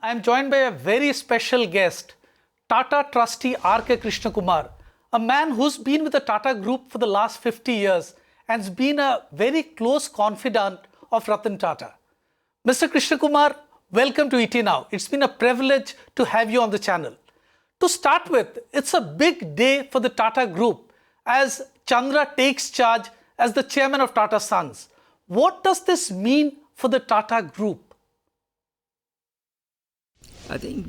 I am joined by a very special guest, Tata Trustee R.K. Krishna Kumar, a man who's been with the Tata Group for the last 50 years and has been a very close confidant of Ratan Tata. Mr. Krishna Kumar, welcome to ET Now. It's been a privilege to have you on the channel. To start with, it's a big day for the Tata Group as Chandra takes charge as the chairman of Tata Sons. What does this mean for the Tata Group? I think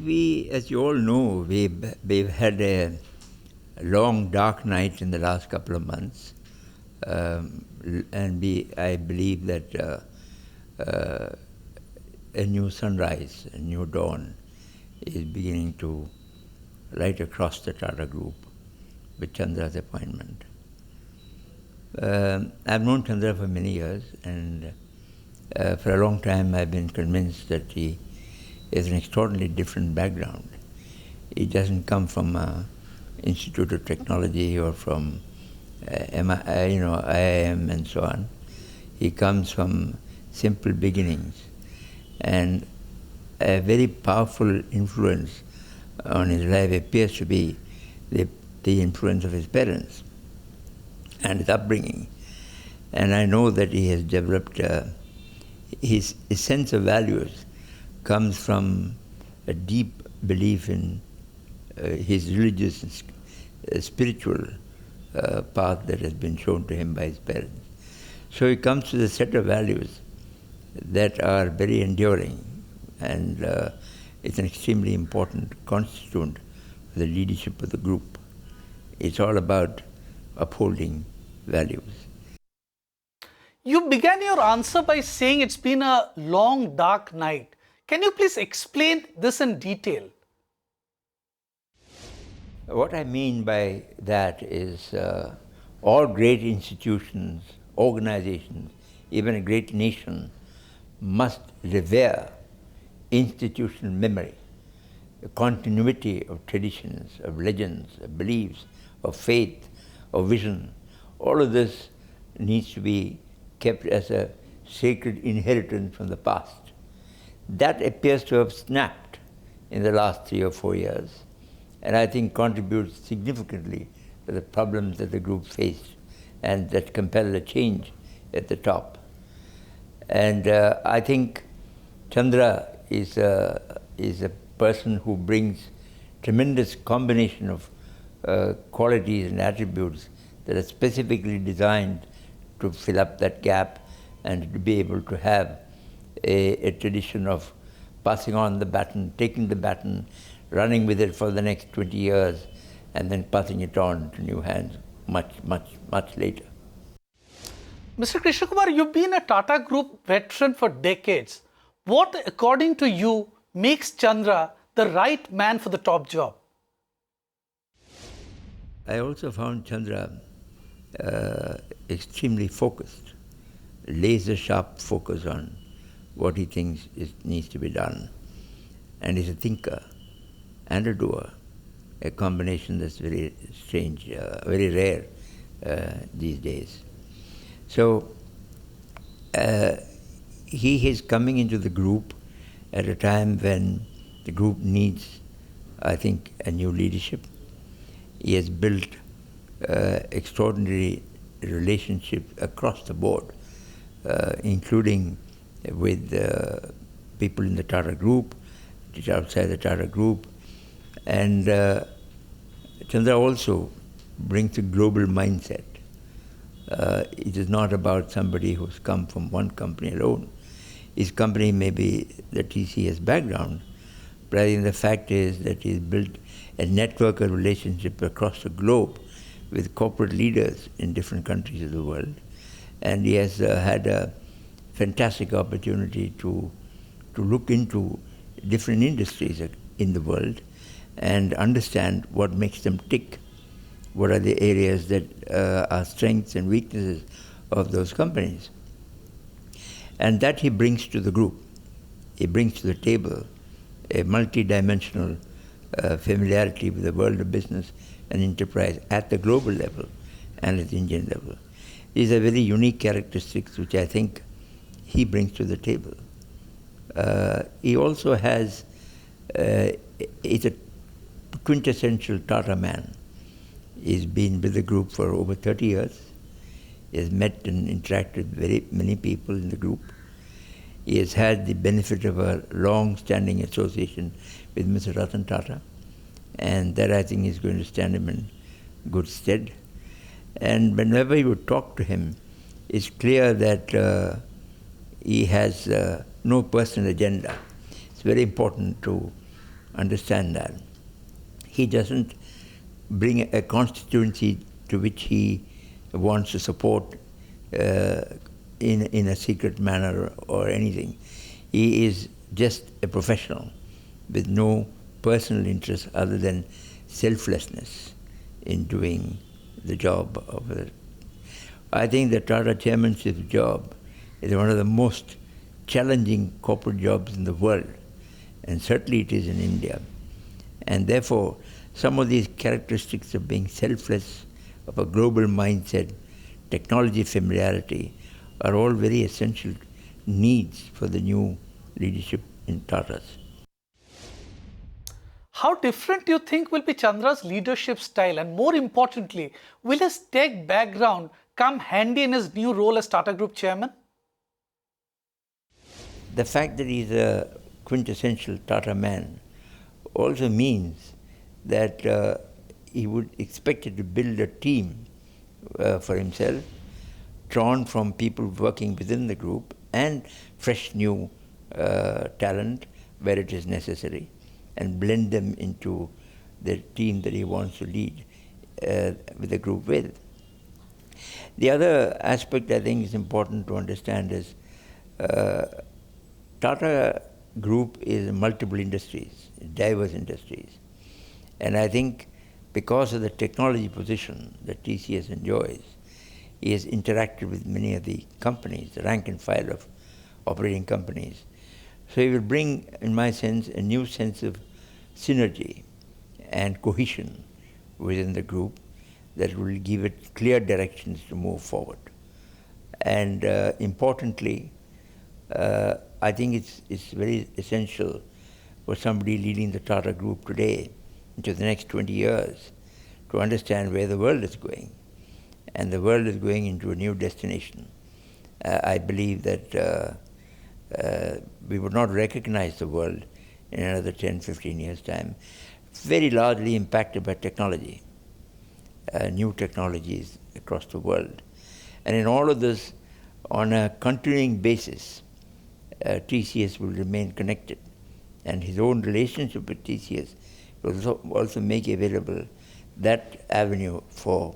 as you all know, we've had a long dark night in the last couple of months, and I believe that a new sunrise, a new dawn is beginning to light across the Tata Group with Chandra's appointment. I've known Chandra for many years, and for a long time I've been convinced that he is an extraordinarily different background. He doesn't come from Institute of Technology or from IIM and so on. He comes from simple beginnings, and a very powerful influence on his life appears to be the influence of his parents and his upbringing. And I know that he has developed his sense of values comes from a deep belief in his religious and spiritual path that has been shown to him by his parents. So he comes to a set of values that are very enduring, and it's an extremely important constituent for the leadership of the group. It's all about upholding values. You began your answer by saying it's been a long dark night. Can you please explain this in detail? What I mean by that is all great institutions, organizations, even a great nation must revere institutional memory, the continuity of traditions, of legends, of beliefs, of faith, of vision. All of this needs to be kept as a sacred inheritance from the past. That appears to have snapped in the last 3 or 4 years, and I think contributes significantly to the problems that the group faced and that compel a change at the top. And I think Chandra is a person who brings tremendous combination of qualities and attributes that are specifically designed to fill up that gap and to be able to have a tradition of passing on the baton, taking the baton, running with it for the next 20 years, and then passing it on to new hands much later. Mr. Krishna Kumar, you've been a Tata Group veteran for decades. What, according to you, makes Chandra the right man for the top job? I also found Chandra extremely focused, laser-sharp focus on what he thinks needs to be done. And he's a thinker and a doer, a combination that's very strange, very rare these days. So he is coming into the group at a time when the group needs, I think, a new leadership. He has built extraordinary relationships across the board, including with people in the Tata Group, outside the Tata Group. And Chandra also brings a global mindset. It is not about somebody who's come from one company alone. His company may be the TCS background, but I think the fact is that he's built a network of relationship across the globe with corporate leaders in different countries of the world. And he has had a fantastic opportunity to look into different industries in the world and understand what makes them tick. What are the areas that are strengths and weaknesses of those companies? And that he brings to the group. He brings to the table a multi-dimensional familiarity with the world of business and enterprise at the global level and at the Indian level. These are very unique characteristics which I think he brings to the table. He also has is a quintessential Tata man. He's been with the group for over 30 years. He has met and interacted with very many people in the group. He has had the benefit of a long-standing association with Mr. Ratan Tata, and that I think is going to stand him in good stead. And whenever you would talk to him, it's clear that he has no personal agenda. It's very important to understand that. He doesn't bring a constituency to which he wants to support in a secret manner or anything. He is just a professional with no personal interest other than selflessness in doing the job of it. I think the Tata chairmanship job is one of the most challenging corporate jobs in the world, and certainly it is in India. And therefore, some of these characteristics of being selfless, of a global mindset, technology familiarity, are all very essential needs for the new leadership in Tatas. How different do you think will be Chandra's leadership style, and more importantly, will his tech background come handy in his new role as Tata Group chairman? The fact that he's a quintessential Tata man also means that he would expect to build a team for himself, drawn from people working within the group and fresh new talent where it is necessary, and blend them into the team that he wants to lead with the group with. The other aspect I think is important to understand is Tata Group is multiple industries, diverse industries. And I think because of the technology position that TCS enjoys, he has interacted with many of the companies, the rank and file of operating companies. So he will bring, in my sense, a new sense of synergy and cohesion within the group that will give it clear directions to move forward. And importantly, I think it's very essential for somebody leading the Tata Group today into the next 20 years to understand where the world is going. And the world is going into a new destination. I believe that we would not recognize the world in another 10, 15 years' time. Very largely impacted by technology, new technologies across the world. And in all of this, on a continuing basis, TCS will remain connected. And his own relationship with TCS will also make available that avenue for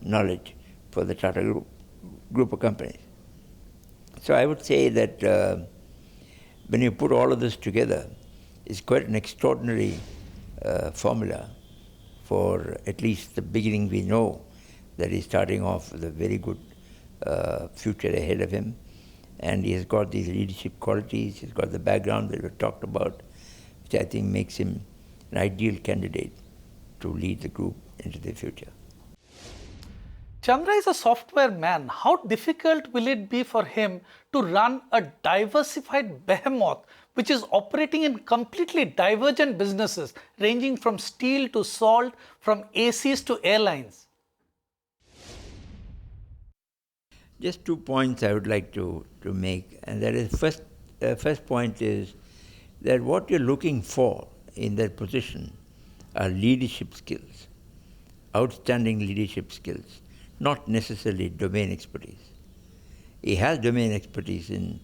knowledge for the Tata group of companies. So I would say that when you put all of this together, it's quite an extraordinary formula for at least the beginning. We know that he's starting off with a very good future ahead of him, and he has got these leadership qualities, he's got the background that we talked about, which I think makes him an ideal candidate to lead the group into the future. Chandra is a software man. How difficult will it be for him to run a diversified behemoth which is operating in completely divergent businesses, ranging from steel to salt, from ACs to airlines? Just 2 points I would like to make, and that is first point is that what you're looking for in that position are leadership skills, outstanding leadership skills, not necessarily domain expertise. He has domain expertise in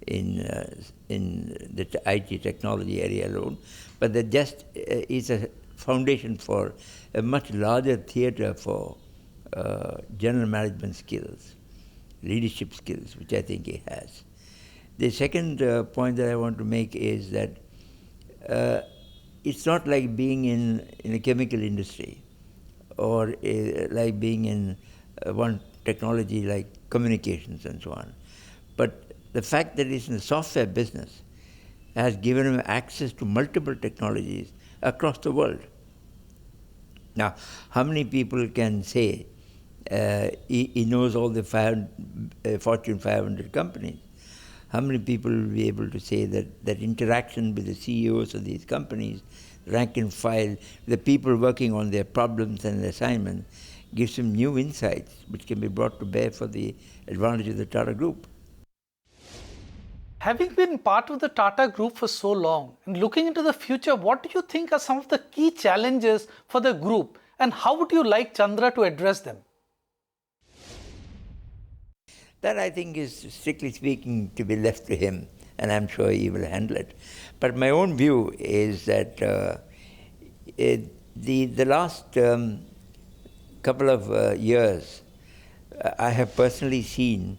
the IT technology area alone, but that just is a foundation for a much larger theater for general management skills, leadership skills, which I think he has. The second point that I want to make is that it's not like being in a chemical industry or like being in one technology like communications and so on. But the fact that he's in the software business has given him access to multiple technologies across the world. Now, how many people can say he knows all the Fortune 500 companies? How many people will be able to say that interaction with the CEOs of these companies, rank and file, the people working on their problems and assignments, gives them new insights which can be brought to bear for the advantage of the Tata Group. Having been part of the Tata Group for so long and looking into the future, what do you think are some of the key challenges for the group, and how would you like Chandra to address them? That, I think, is strictly speaking to be left to him, and I'm sure he will handle it. But my own view is that the last couple of years, I have personally seen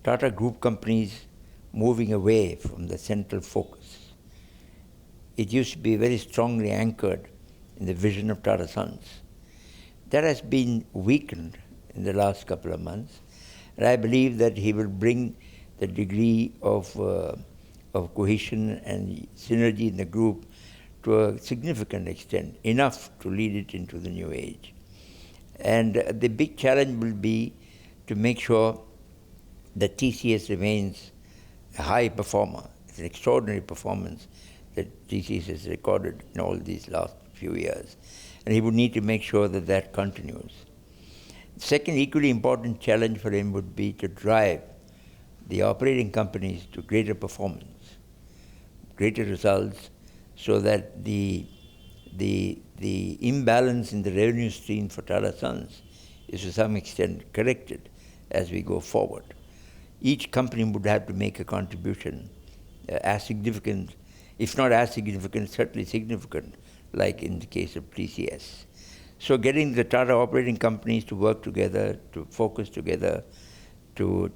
Tata Group companies moving away from the central focus. It used to be very strongly anchored in the vision of Tata Sons. That has been weakened in the last couple of months. And I believe that he will bring the degree of cohesion and synergy in the group to a significant extent, enough to lead it into the new age. And the big challenge will be to make sure that TCS remains a high performer. It's an extraordinary performance that TCS has recorded in all these last few years. And he would need to make sure that that continues. Second, equally important challenge for him would be to drive the operating companies to greater performance, greater results, so that the imbalance in the revenue stream for Tata Sons is to some extent corrected as we go forward. Each company would have to make a contribution as significant, if not as significant, certainly significant, like in the case of TCS. So getting the Tata operating companies to work together, to focus together, to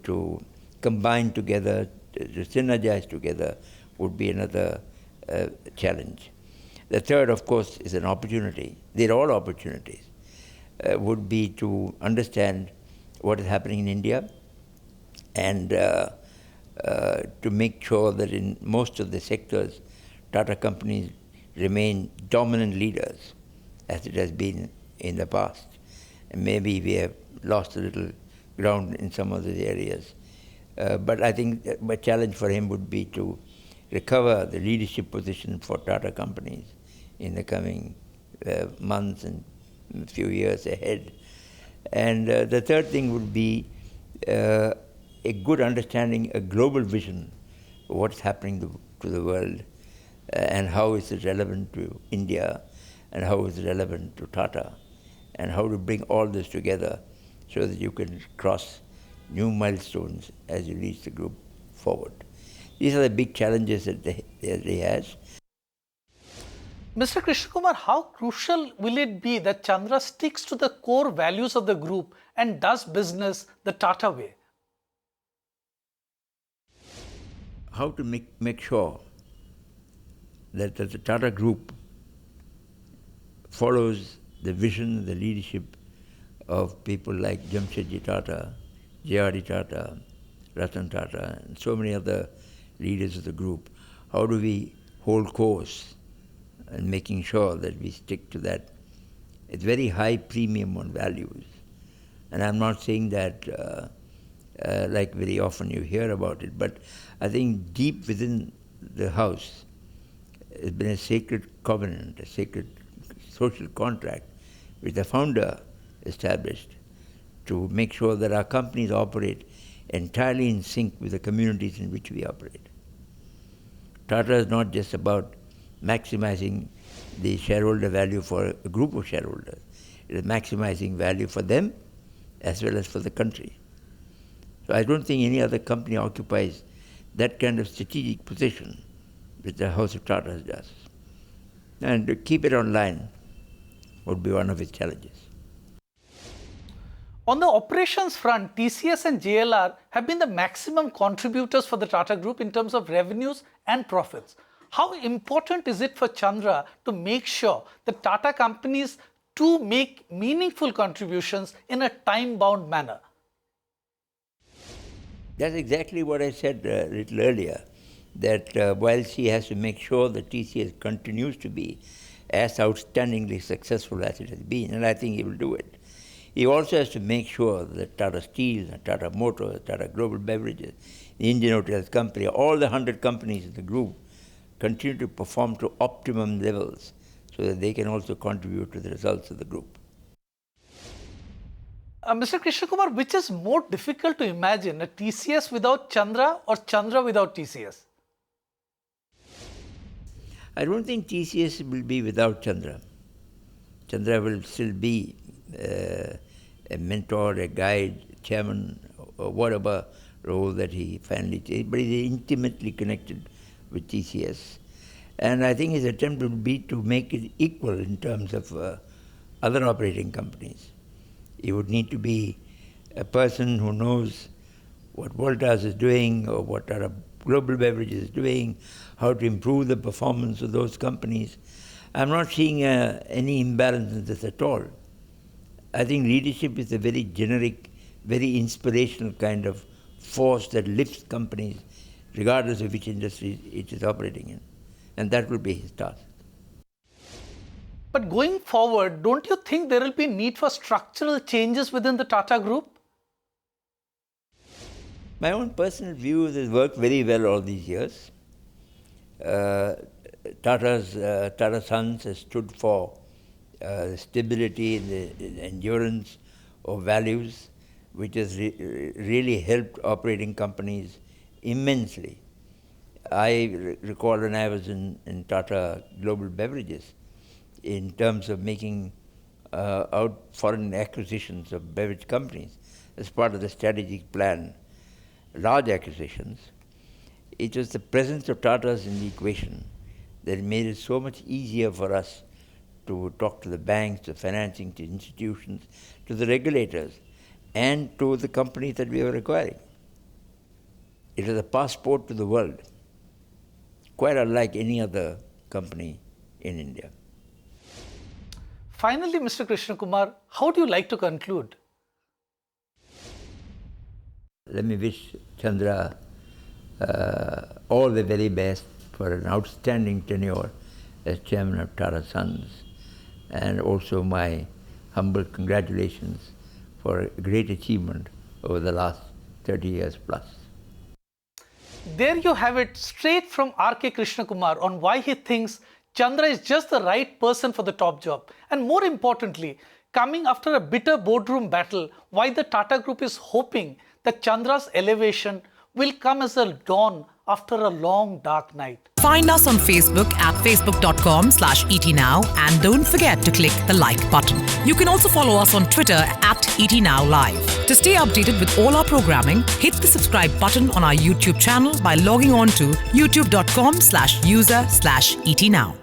combine together, to synergize together would be another challenge. The third, of course, is an opportunity. They're all opportunities. Would be to understand what is happening in India and to make sure that in most of the sectors, Tata companies remain dominant leaders, as it has been in the past. And maybe we have lost a little ground in some of those areas. But I think a challenge for him would be to recover the leadership position for Tata companies in the coming months and few years ahead. And the third thing would be a good understanding, a global vision of what's happening to the world and how is it relevant to India and how is it relevant to Tata and how to bring all this together so that you can cross new milestones as you lead the group forward. These are the big challenges that he has. Mr. Krishna Kumar, how crucial will it be that Chandra sticks to the core values of the group and does business the Tata way? How to make sure that the Tata Group follows the vision, the leadership of people like Jamshedji Tata, J.R.D. Tata, Ratan Tata, and so many other leaders of the group. How do we hold course and making sure that we stick to that? It's very high premium on values. And I'm not saying that like very often you hear about it, but I think deep within the house, it's been a sacred covenant, a sacred social contract which the founder established to make sure that our companies operate entirely in sync with the communities in which we operate. Tata is not just about maximizing the shareholder value for a group of shareholders. It is maximizing value for them as well as for the country. So I don't think any other company occupies that kind of strategic position which the House of Tata does. And to keep it online would be one of its challenges. On the operations front, TCS and JLR have been the maximum contributors for the Tata Group in terms of revenues and profits. How important is it for Chandra to make sure that Tata companies to make meaningful contributions in a time-bound manner? That's exactly what I said a little earlier, that whilst he has to make sure that TCS continues to be as outstandingly successful as it has been, and I think he will do it, He also has to make sure that Tata Steel, Tata Motors, Tata Global Beverages, the Indian Hotels Company, all the 100 companies in the group continue to perform to optimum levels so that they can also contribute to the results of the group. Mr. Krishna Kumar, which is more difficult to imagine, a TCS without Chandra or Chandra without TCS? I don't think TCS will be without Chandra. Chandra will still be a mentor, a guide, chairman, or whatever role that he finally takes, but he's intimately connected with TCS. And I think his attempt would be to make it equal in terms of other operating companies. He would need to be a person who knows what Voltas is doing or what Tata Global Beverages is doing, how to improve the performance of those companies. I'm not seeing any imbalance in this at all. I think leadership is a very generic, very inspirational kind of force that lifts companies regardless of which industry it is operating in. And that will be his task. But going forward, don't you think there will be need for structural changes within the Tata Group? My own personal view is it's worked very well all these years. Tata Sons has stood for stability and the endurance of values, which has really helped operating companies immensely. I recall when I was in Tata Global Beverages, in terms of making out foreign acquisitions of beverage companies as part of the strategic plan, large acquisitions, it was the presence of Tatas in the equation that made it so much easier for us to talk to the banks, to financing, to institutions, to the regulators, and to the companies that we were acquiring. It was a passport to the world, quite unlike any other company in India. Finally, Mr. Krishna Kumar, how do you like to conclude? Let me wish Chandra all the very best for an outstanding tenure as chairman of Tata Sons, and also my humble congratulations for a great achievement over the last 30 years plus. There you have it, straight from R.K. Krishna Kumar on why he thinks Chandra is just the right person for the top job. And more importantly, coming after a bitter boardroom battle, why the Tata Group is hoping that Chandra's elevation will come as a dawn after a long dark night. Find us on Facebook at facebook.com/etnow and don't forget to click the like button. You can also follow us on Twitter at etnowlive. To stay updated with all our programming, hit the subscribe button on our YouTube channel by logging on to youtube.com/user/etnow.